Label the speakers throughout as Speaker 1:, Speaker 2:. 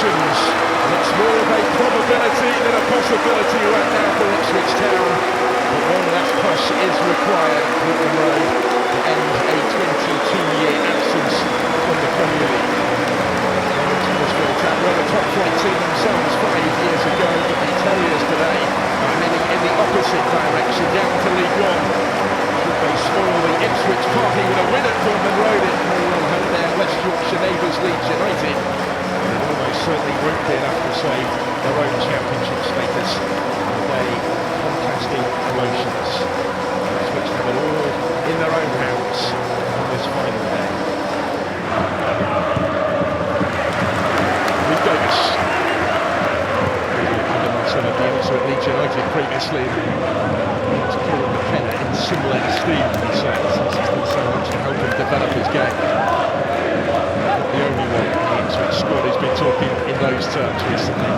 Speaker 1: promotions. It's more of a probability than a possibility right now for Ipswich Town. But one last push is required at Portman Road to end a 22-year absence from the Premier League. Huddersfield Town were the top flight team themselves 5 years ago, but the Terriers today are heading in the opposite direction, down to League One. Should they spoil the Ipswich party with a win at Portman Road, it may well help their West Yorkshire neighbours Leeds United. It almost certainly won't be enough to save their own championship status on a day contrasting emotions. Ipswich have it all in their own hands on this final day. Davis. Some of the also at Leeds United previously. He's killed McKenna in similar esteem, he says. This has been so much to help him develop his game. Not the only one in the Ipswich squad who's been talking in those terms recently.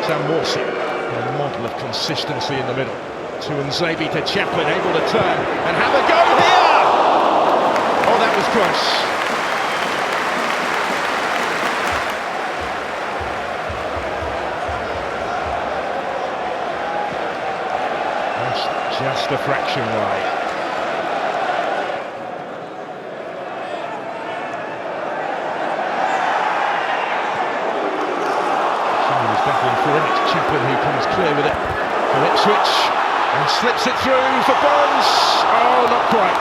Speaker 1: Sam Morsey, a model of consistency in the middle. To Nzabi to Chaplin, able to turn and have a go here! Oh, that was close. Just a fraction wide. Somebody's battling for it. It's Chaplin who comes clear with it for Ipswich and slips it through for Burns. Oh, not quite.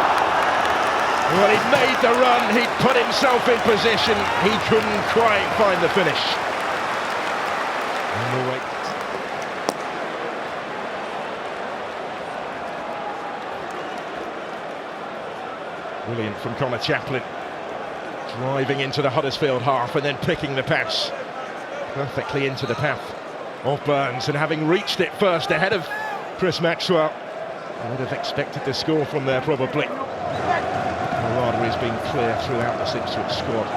Speaker 1: Well, he'd made the run, he'd put himself in position, he couldn't quite find the finish. And we'll wait. Brilliant from Connor Chaplin, driving into the Huddersfield half and then picking the pass perfectly into the path of Burns, and having reached it first ahead of Chris Maxwell, I would have expected to score from there probably. Rather he's been clear throughout this Ipswich squad.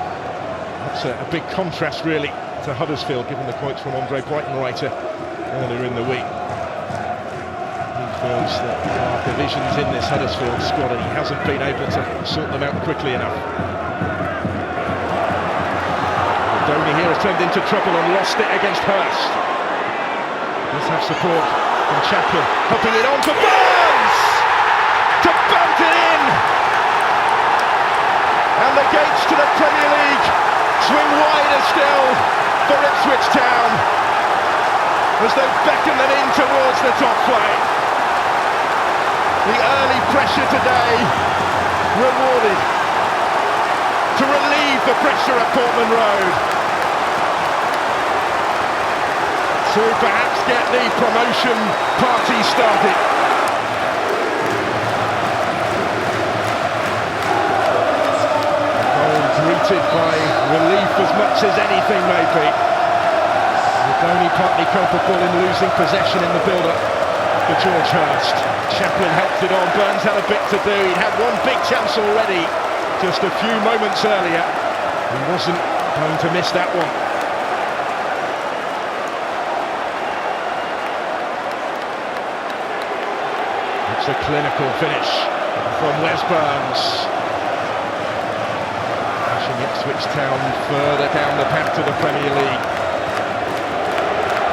Speaker 1: That's a big contrast really to Huddersfield, given the quotes from Andre Breitenreiter earlier in the week. Feels that there are divisions in this Huddersfield squad and he hasn't been able to sort them out quickly enough. Donny here has turned into trouble and lost it against Hurst. Does have support from Chaplin, helping it on for Burns! To bounce it in! And the gates to the Premier League swing wider still for Ipswich Town as they beckon them in towards the top flight. The early pressure today rewarded to relieve the pressure at Portman Road, to perhaps get the promotion party started. Goal greeted by relief as much as anything may be. With only partly culpable in losing possession in the build-up for George Hurst. Chaplin helped it on, Burns had a bit to do, he'd had one big chance already just a few moments earlier. He wasn't going to miss that one. It's a clinical finish from Wes Burns. Pushing Ipswich Town further down the path to the Premier League.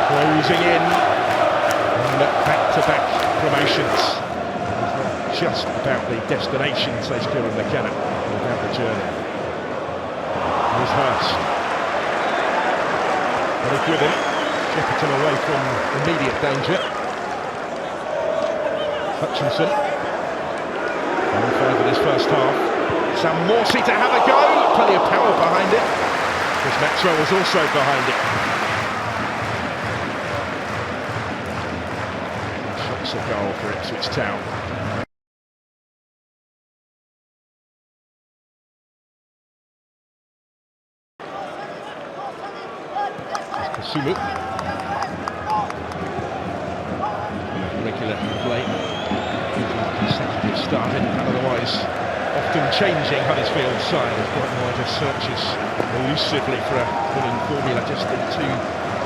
Speaker 1: Closing in on back-to-back promotions. It's not just about the destination, says Kieran McKenna, about the journey. Here's Hurst. Got it with him. Shepperton away from immediate danger. Hutchinson. 1-5 in this first half. Sam Morsey to have a go. Plenty of power behind it. Chris Maxwell was also behind it. A goal for Ipswich Town. Kasumu. Regular play. Consecutive starting, and otherwise often changing Huddersfield's side as Breitenreiter searches elusively for a winning formula, just in 2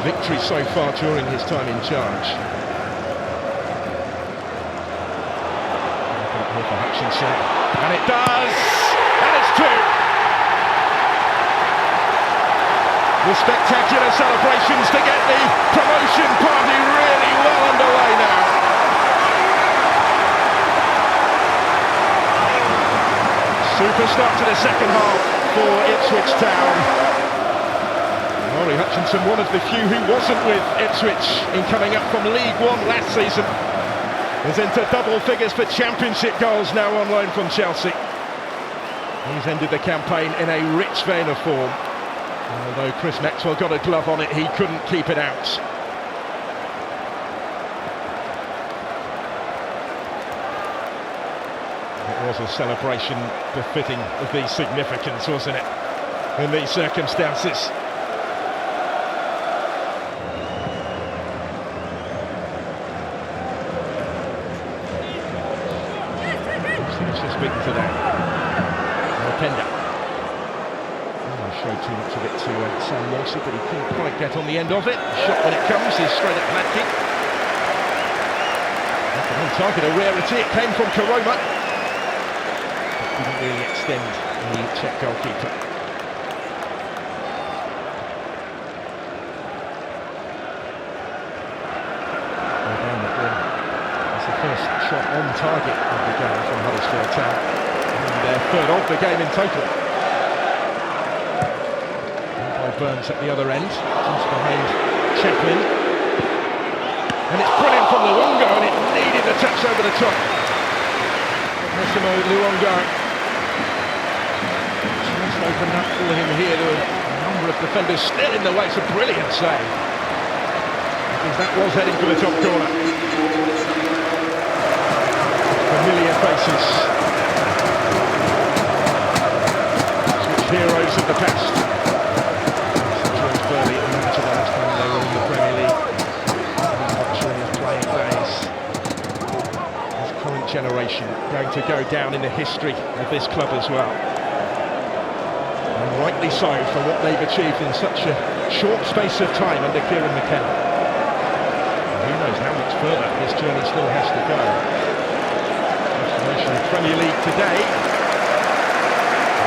Speaker 1: victories so far during his time in charge. For Hutchinson, and it does, and it's 2. with spectacular celebrations to get the promotion party really well underway now. Super start to the second half for Ipswich Town. Rory Hutchinson, one of the few who wasn't with Ipswich in coming up from League One last season, is into double figures for championship goals now on loan from Chelsea. He's ended the campaign in a rich vein of form. And although Chris Maxwell got a glove on it, he couldn't keep it out. It was a celebration befitting of the significance, wasn't it, in these circumstances? Seems to speak to that. Pender. Showed too much of it to Sam Morsey, but he couldn't quite get on the end of it. Shot when it comes is straight at Hladky. On target, a rarity. It came from Karoma. Didn't really extend the Czech goalkeeper. That's the first shot on target of the game from Huddersfield Town. And their third of the game in total. Burns at the other end, just behind Chaplin, and it's brilliant from Luongo, and it needed a touch over the top. Massimo Luongo just opened up for him here. There were a number of defenders still in the way. It's a brilliant save, because that was heading for the top corner. Familiar faces, such heroes of the past. Generation going to go down in the history of this club as well, and rightly so for what they've achieved in such a short space of time under Kieran McKenna. And who knows how much further this journey still has to go. Destination Premier League today.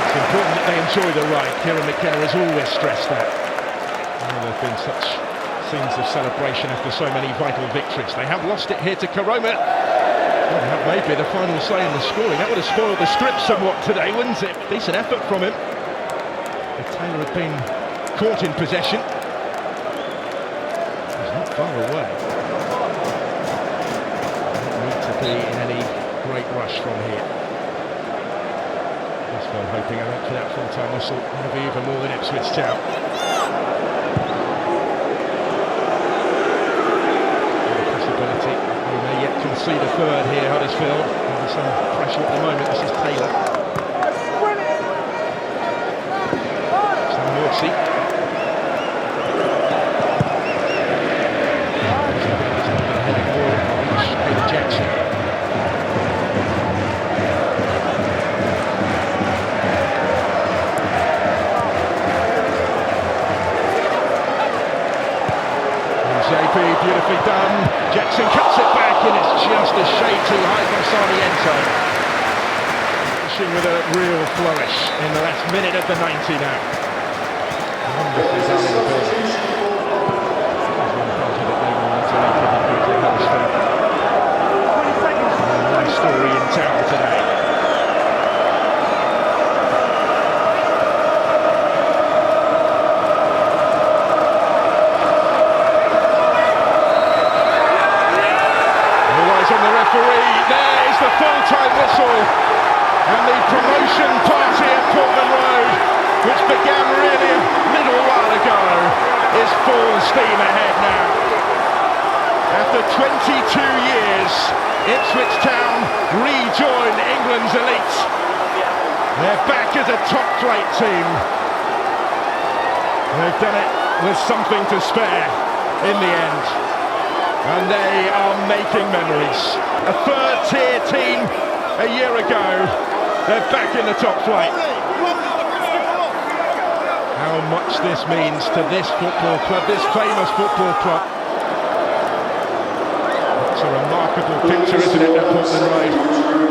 Speaker 1: It's important that they enjoy the ride. Kieran McKenna has always stressed that. There have been such scenes of celebration after so many vital victories. They have lost it here to Karoma. Well, that may be the final say in the scoring. That would have spoiled the script somewhat today, wouldn't it? Decent effort from him. But Taylor had been caught in possession. He's not far away. Don't need to be in any great rush from here. Huddersfield hoping for that full-time whistle, maybe even more than Ipswich Town. See the third here, Huddersfield. Under some pressure at the moment. This is Taylor. Sam Morsey. Heading ball, Peter Jackson. JP, beautifully done. Jackson cuts it back, and it's just a shade too high from Sarmiento. Finishing with a real flourish in the last minute of the 90 now. Wonderfully done in the building. There's one part of it they wanted to make it happen to Huddersfield. Nice story in town today. There is the full-time whistle, and the promotion party at Portman Road, which began really a little while ago, is full steam ahead now. After 22 years, Ipswich Town rejoin England's elite. They're back as a top-flight team. They've done it with something to spare in the end. And they are making memories. A third-tier team a year ago. They're back in the top flight. How much this means to this football club, this famous football club. It's a remarkable beautiful picture, isn't it, at Portman Road?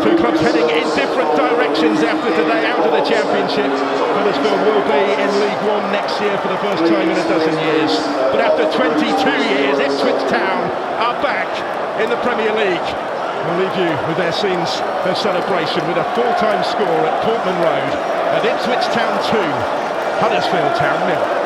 Speaker 1: Two clubs heading in different directions after today, out of the Championship. Huddersfield will be in League One next year for the first time in a dozen years. But after 22 years, Ipswich Town are back in the Premier League. We'll leave you with their scenes of celebration with a full-time score at Portman Road at Ipswich Town 2, Huddersfield Town 0.